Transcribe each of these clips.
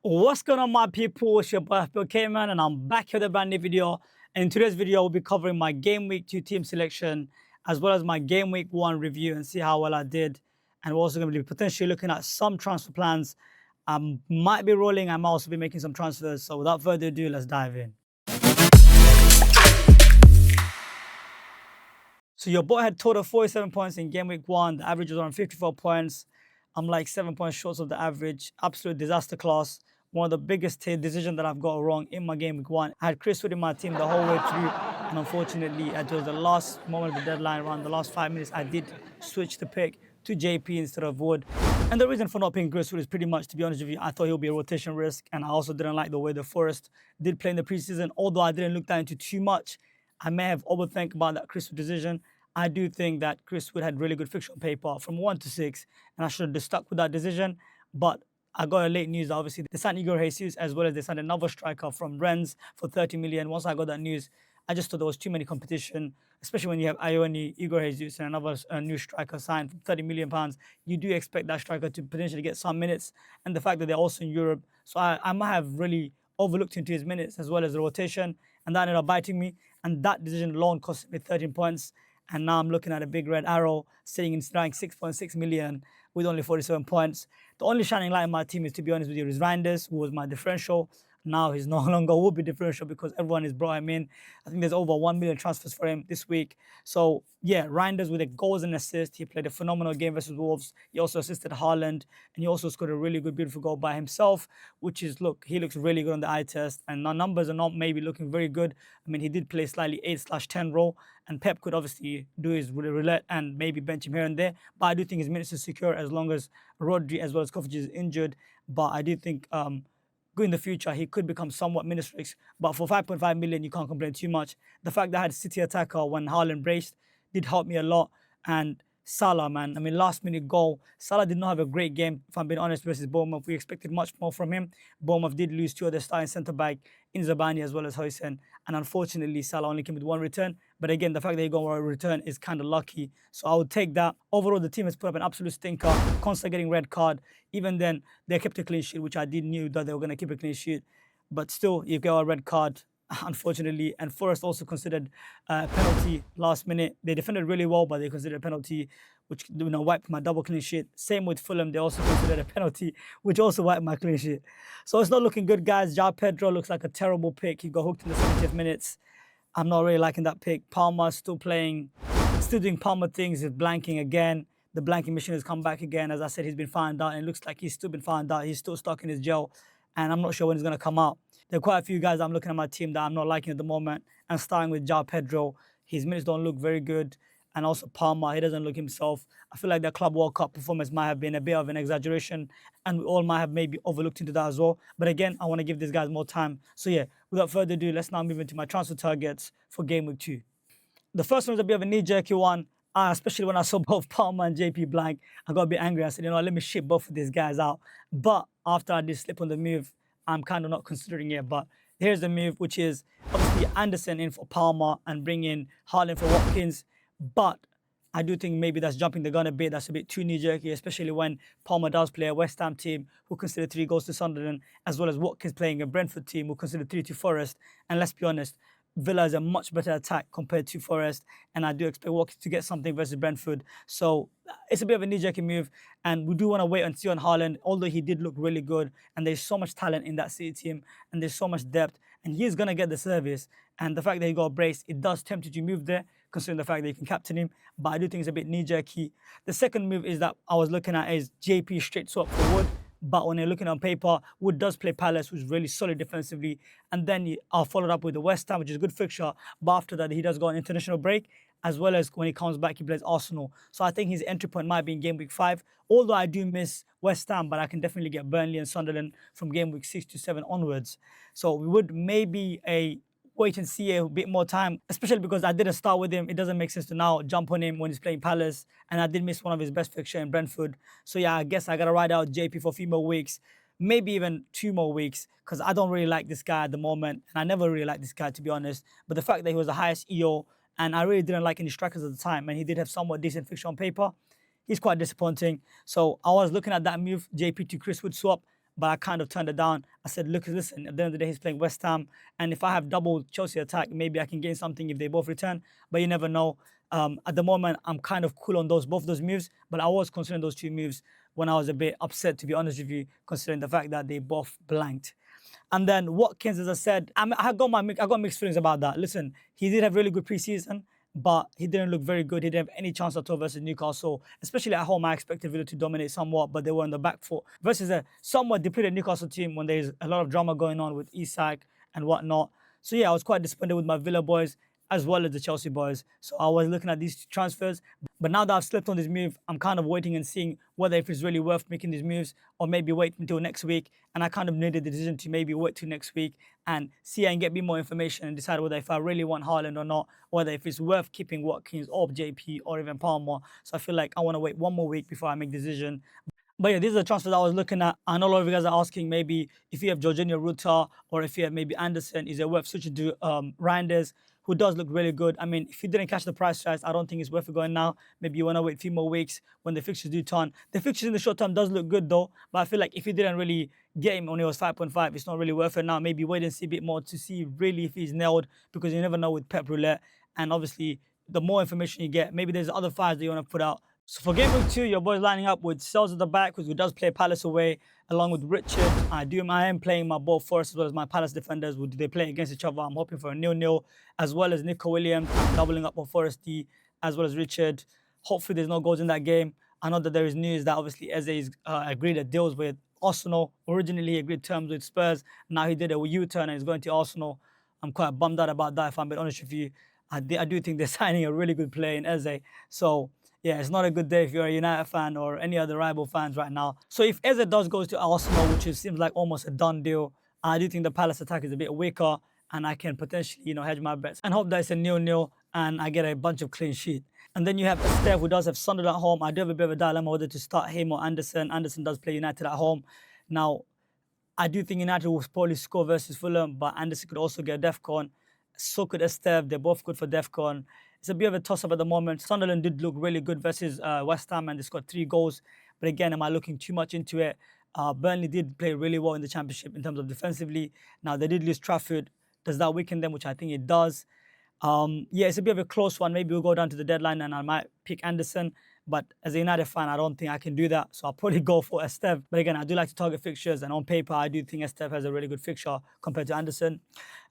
What's going on, my people? It's your boy Kayman, and I'm back here with a brand new video. And in today's video, we'll be covering my Game Week 2 team selection, as well as my Game Week 1 review and see how well I did. And we're also going to be potentially looking at some transfer plans. I might be rolling, I might also be making some transfers. So without further ado, let's dive in. So your boy had total 47 points in Game Week 1. The average was around 54 points. I'm like 7 points short of the average. Absolute disaster class. One of the biggest decisions that I've got wrong in my Game Week 1. I had Chris Wood in my team the whole way through. And unfortunately, it was the last moment of the deadline, around the last 5 minutes, I did switch the pick to JP instead of Wood. And the reason for not picking Chris Wood is pretty much, to be honest with you, I thought he'll be a rotation risk. And I also didn't like the way the Forest did play in the preseason. Although I didn't look that into too much, I may have overthink about that Chris Wood decision. I do think that Chris Wood had really good fixture on paper from 1 to 6, and I should have just stuck with that decision. But I got a late news. Obviously, they signed Igor Jesus, as well as they signed another striker from Rennes for 30 million. Once I got that news, I just thought there was too many competition, especially when you have Ioni, Igor Jesus, and another new striker signed for 30 million pounds. You do expect that striker to potentially get some minutes, and the fact that they're also in Europe. So I might have really overlooked into his minutes as well as the rotation, and that ended up biting me. And that decision alone cost me 13 points. And now I'm looking at a big red arrow sitting in rank 6.6 million with only 47 points. The only shining light in my team is, to be honest with you, is Reinders, who was my differential. Now he's no longer will be differential because everyone has brought him in. I think there's over 1 million transfers for him this week. So yeah, Reinders with the goals and assists. He played a phenomenal game versus Wolves. He also assisted Haaland, and he also scored a really good, beautiful goal by himself, which is, look, he looks really good on the eye test. And our numbers are not maybe looking very good. I mean, he did play slightly 8/10 role, and Pep could obviously do his roulette and maybe bench him here and there. But I do think his minutes is secure as long as Rodri as well as Kovacic is injured. But I do think in the future, he could become somewhat ministerial. But for 5.5 million, you can't complain too much. The fact that I had City attacker when Haaland braced did help me a lot. And Salah, man, I mean, last minute goal. Salah did not have a great game, if I'm being honest, versus Bournemouth. We expected much more from him. Bournemouth did lose 2 of their starting centre-back in Zabani as well as Højsen. And unfortunately, Salah only came with 1 return. But again, the fact that he got 1 return is kind of lucky. So I would take that. Overall, the team has put up an absolute stinker, constantly getting red card. Even then, they kept a clean sheet, which I did knew that they were going to keep a clean sheet. But still, you get a red card, unfortunately. And Forest also considered a penalty last minute. They defended really well, but they considered a penalty, which wiped my double clean sheet. Same with Fulham, they also considered a penalty, which also wiped my clean sheet. So it's not looking good, guys. João Pedro looks like a terrible pick. He got hooked in the 70th minutes. I'm not really liking that pick. Palmer's still playing, still doing Palmer things. He's blanking again. The blanking machine has come back again. As I said, he's been found out, and it looks like he's still been found out. He's still stuck in his jail, and I'm not sure when he's going to come out. There are quite a few guys I'm looking at my team that I'm not liking at the moment. And starting with João Pedro, his minutes don't look very good. And also Palmer, he doesn't look himself. I feel like the Club World Cup performance might have been a bit of an exaggeration, and we all might have maybe overlooked into that as well. But again, I want to give these guys more time. So yeah, without further ado, let's now move into my transfer targets for Game Week 2. The first one is a bit of a knee-jerky one, especially when I saw both Palmer and JP blank. I got a bit angry. I said, let me ship both of these guys out. But after I did slip on the move, I'm kind of not considering it. But here's the move, which is obviously Anderson in for Palmer and bring in Haaland for Watkins. But I do think maybe that's jumping the gun a bit. That's a bit too knee-jerky, especially when Palmer does play a West Ham team who consider 3 goals to Sunderland, as well as Watkins playing a Brentford team who consider 3 to Forest. And let's be honest, Villa is a much better attack compared to Forest, and I do expect Watkins to get something versus Brentford. So it's a bit of a knee-jerky move, and we do want to wait and see on Haaland, although he did look really good, and there's so much talent in that City team, and there's so much depth, and he's going to get the service. And the fact that he got a brace, it does tempt you to move there, considering the fact that you can captain him, but I do think it's a bit knee-jerky. The second move is that I was looking at is JP straight swap for Wood. But when you're looking on paper, Wood does play Palace, who's really solid defensively. And then I'll follow it up with the West Ham, which is a good fixture. But after that, he does go on international break, as well as when he comes back, he plays Arsenal. So I think his entry point might be in Game Week 5. Although I do miss West Ham, but I can definitely get Burnley and Sunderland from Game Week 6 to 7 onwards. So we would maybe wait and see a bit more time, especially because I didn't start with him. It doesn't make sense to now jump on him when he's playing Palace, and I did miss one of his best fixture in Brentford. So yeah, I guess I got to ride out JP for a few more weeks, maybe even 2 more weeks, because I don't really like this guy at the moment, and I never really liked this guy, to be honest. But the fact that he was the highest EO, and I really didn't like any strikers at the time, and he did have somewhat decent fixture on paper, he's quite disappointing. So I was looking at that move, JP to Chris Wood swap, but I kind of turned it down. I said, look, listen, at the end of the day, he's playing West Ham, and if I have double Chelsea attack, maybe I can gain something if they both return, but you never know. At the moment, I'm kind of cool on both those moves, but I was considering those two moves when I was a bit upset, to be honest with you, considering the fact that they both blanked. And then Watkins, as I said, I got mixed feelings about that. Listen, he did have really good preseason, but he didn't look very good. He didn't have any chance at all versus Newcastle, especially at home. I expected Villa to dominate somewhat, but they were on the back foot versus a somewhat depleted Newcastle team when there's a lot of drama going on with Isak and whatnot. So yeah, I was quite disappointed with my Villa boys as well as the Chelsea boys. So I was looking at these transfers. But now that I've slipped on this move, I'm kind of waiting and seeing whether if it's really worth making these moves or maybe wait until next week. And I kind of made the decision to maybe wait till next week and see and get me more information and decide whether if I really want Haaland or not, whether if it's worth keeping Watkins or JP or even Palmer. So I feel like I want to wait one more week before I make the decision. But yeah, these are the transfers I was looking at. I know a lot of you guys are asking maybe if you have Jorginho Ruta or if you have maybe Anderson, is it worth switching to Reinders, who does look really good. I mean, if you didn't catch the price rise, I don't think it's worth it going now. Maybe you want to wait a few more weeks when the fixtures do turn. The fixtures in the short term does look good though, but I feel like if you didn't really get him when he was 5.5, it's not really worth it now. Maybe wait and see a bit more to see really if he's nailed, because you never know with Pep Roulette. And obviously, the more information you get, maybe there's other files that you want to put out. So for Gameweek 2, your boy's lining up with Sells at the back, who does play Palace away, along with Richard. I am playing my both Forest as well as my Palace defenders. They play against each other. I'm hoping for a 0-0, as well as Nico Williams. I'm doubling up on Forest D, as well as Richard. Hopefully there's no goals in that game. I know that there is news that obviously Eze's agreed a deals with Arsenal. Originally he agreed terms with Spurs. Now he did a U-turn and he's going to Arsenal. I'm quite bummed out about that, if I'm being honest with you. I do think they're signing a really good player in Eze. So yeah, it's not a good day if you're a United fan or any other rival fans right now. So if Eze does go to Arsenal, which seems like almost a done deal, I do think the Palace attack is a bit weaker and I can potentially, hedge my bets and hope that it's a 0-0 and I get a bunch of clean sheet. And then you have Esteve, who does have Sunderland at home. I do have a bit of a dilemma whether to start him or Anderson. Anderson does play United at home. Now, I do think United will probably score versus Fulham, but Anderson could also get DEFCON. So could Esteve. They're both good for DEFCON. It's a bit of a toss-up at the moment. Sunderland did look really good versus West Ham, and they scored 3 goals. But again, am I looking too much into it? Burnley did play really well in the Championship in terms of defensively. Now, they did lose Trafford. Does that weaken them? Which I think it does. Yeah, it's a bit of a close one. Maybe we'll go down to the deadline and I might pick Anderson. But as a United fan, I don't think I can do that. So I'll probably go for Esteve. But again, I do like to target fixtures. And on paper, I do think Esteve has a really good fixture compared to Anderson.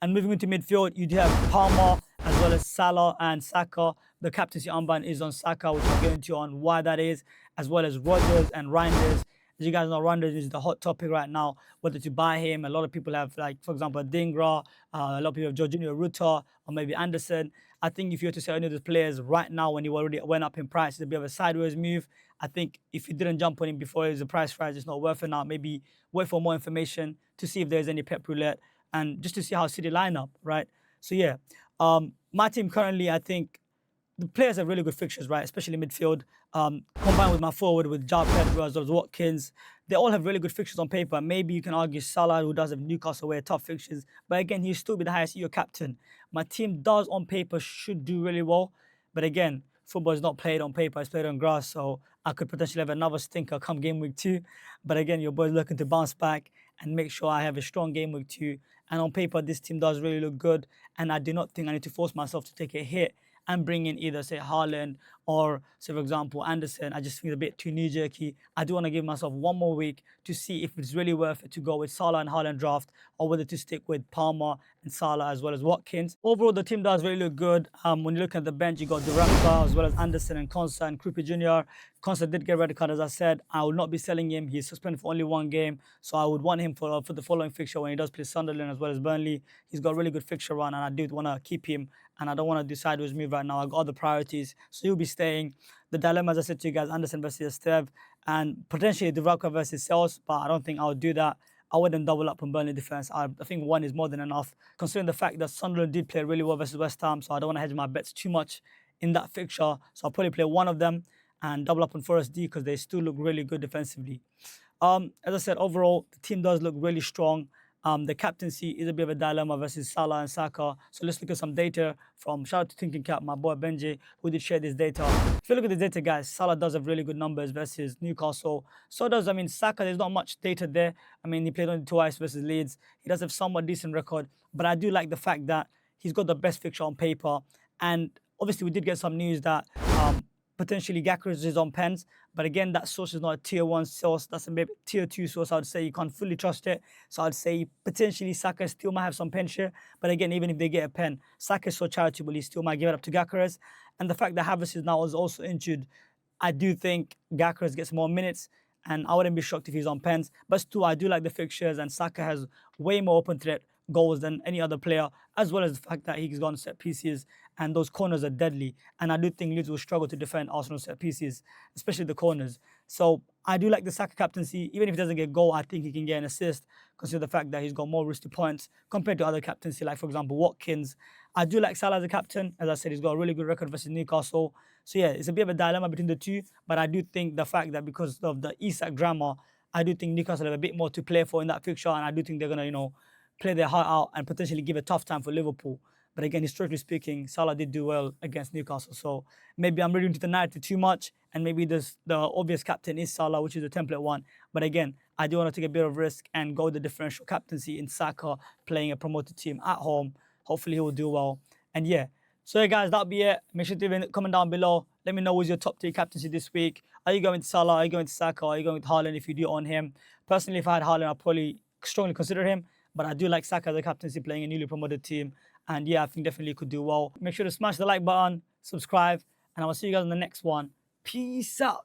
And moving into midfield, you do have Palmer as well as Salah and Saka. The captaincy armband is on Saka, which I'll get into on why that is, as well as Rodgers and Reinders. As you guys know, Reinders is the hot topic right now, whether to buy him. A lot of people have, like, for example, Dingra. A lot of people have Jorginho Ruta or maybe Anderson. I think if you were to sell any of those players right now when he already went up in price, it's a bit of a sideways move. I think if you didn't jump on him before it was a price rise, it's not worth it now. Maybe wait for more information to see if there's any Pep Roulette and just to see how City line up, right? So yeah, my team currently, I think the players have really good fixtures, right? Especially midfield. Combined with my forward with João Pedro as well as Watkins, they all have really good fixtures on paper. Maybe you can argue Salah, who does have Newcastle away, tough fixtures, but again, he'll still be the highest EO captain. My team does on paper should do really well, but again, football is not played on paper; it's played on grass. So I could potentially have another stinker come game week 2. But again, your boy's looking to bounce back and make sure I have a strong game week 2. And on paper, this team does really look good, and I do not think I need to force myself to take a hit and bring in either, say, Haaland or, say, for example, Anderson. I just think it's a bit too knee-jerky. I do want to give myself one more week to see if it's really worth it to go with Salah and Haaland draft or whether to stick with Palmer and Salah as well as Watkins. Overall, the team does really look good. When you look at the bench, you got Duracka as well as Anderson and Konsa and Krupi Jr. Konsa did get red card, as I said. I will not be selling him. He's suspended for only 1 game. So I would want him for the following fixture when he does play Sunderland as well as Burnley. He's got a really good fixture run, and I do want to keep him. And I don't want to do sideways move right now. I got other priorities. So he'll be staying. The dilemma, as I said to you guys, Anderson versus Esteve, and potentially Duracka versus Sales, but I don't think I would do that. I wouldn't double up on Burnley defense. I think 1 is more than enough, considering the fact that Sunderland did play really well versus West Ham, so I don't want to hedge my bets too much in that fixture. So I'll probably play 1 of them and double up on Forest D because they still look really good defensively. As I said, overall, the team does look really strong. The captaincy is a bit of a dilemma versus Salah and Saka. So let's look at some data from, shout out to Thinking Cap, my boy Benji, who did share this data. If you look at the data, guys, Salah does have really good numbers versus Newcastle. So does, Saka. There's not much data there. He played only twice versus Leeds. He does have somewhat decent record, but I do like the fact that he's got the best fixture on paper. And obviously, we did get some news that potentially Gyökeres is on pens, but again, that source is not a tier 1 source. That's a maybe tier 2 source. I'd say you can't fully trust it. So I'd say potentially Saka still might have some pen share. But again, even if they get a pen, Saka is so charitable, he still might give it up to Gyökeres. And the fact that Havertz is now also injured, I do think Gyökeres gets more minutes, and I wouldn't be shocked if he's on pens. But still, I do like the fixtures, and Saka has way more open threat goals than any other player, as well as the fact that he's gone set pieces and those corners are deadly. And I do think Leeds will struggle to defend Arsenal set pieces, especially the corners. So I do like the Saka captaincy. Even if he doesn't get a goal, I think he can get an assist, consider the fact that he's got more risky points compared to other captaincy, like, for example, Watkins. I do like Salah as a captain. As I said, he's got a really good record versus Newcastle. So yeah, it's a bit of a dilemma between the two, but I do think the fact that because of the Isak drama, I do think Newcastle have a bit more to play for in that fixture, and I do think they're going to, play their heart out and potentially give a tough time for Liverpool. But again, historically speaking, Salah did do well against Newcastle. So maybe I'm reading into the narrative too much, and maybe the obvious captain is Salah, which is the template one. But again, I do want to take a bit of risk and go the differential captaincy in Saka, playing a promoted team at home. Hopefully he will do well. And yeah, so yeah, guys, that'll be it. Make sure to leave a comment down below. Let me know who's your top 3 captaincy this week. Are you going to Salah? Are you going to Saka? Are you going with Haaland if you do own him? Personally, if I had Haaland, I'd probably strongly consider him. But I do like Saka as a captaincy, playing a newly promoted team. And yeah, I think definitely could do well. Make sure to smash the like button, subscribe, and I will see you guys in the next one. Peace out.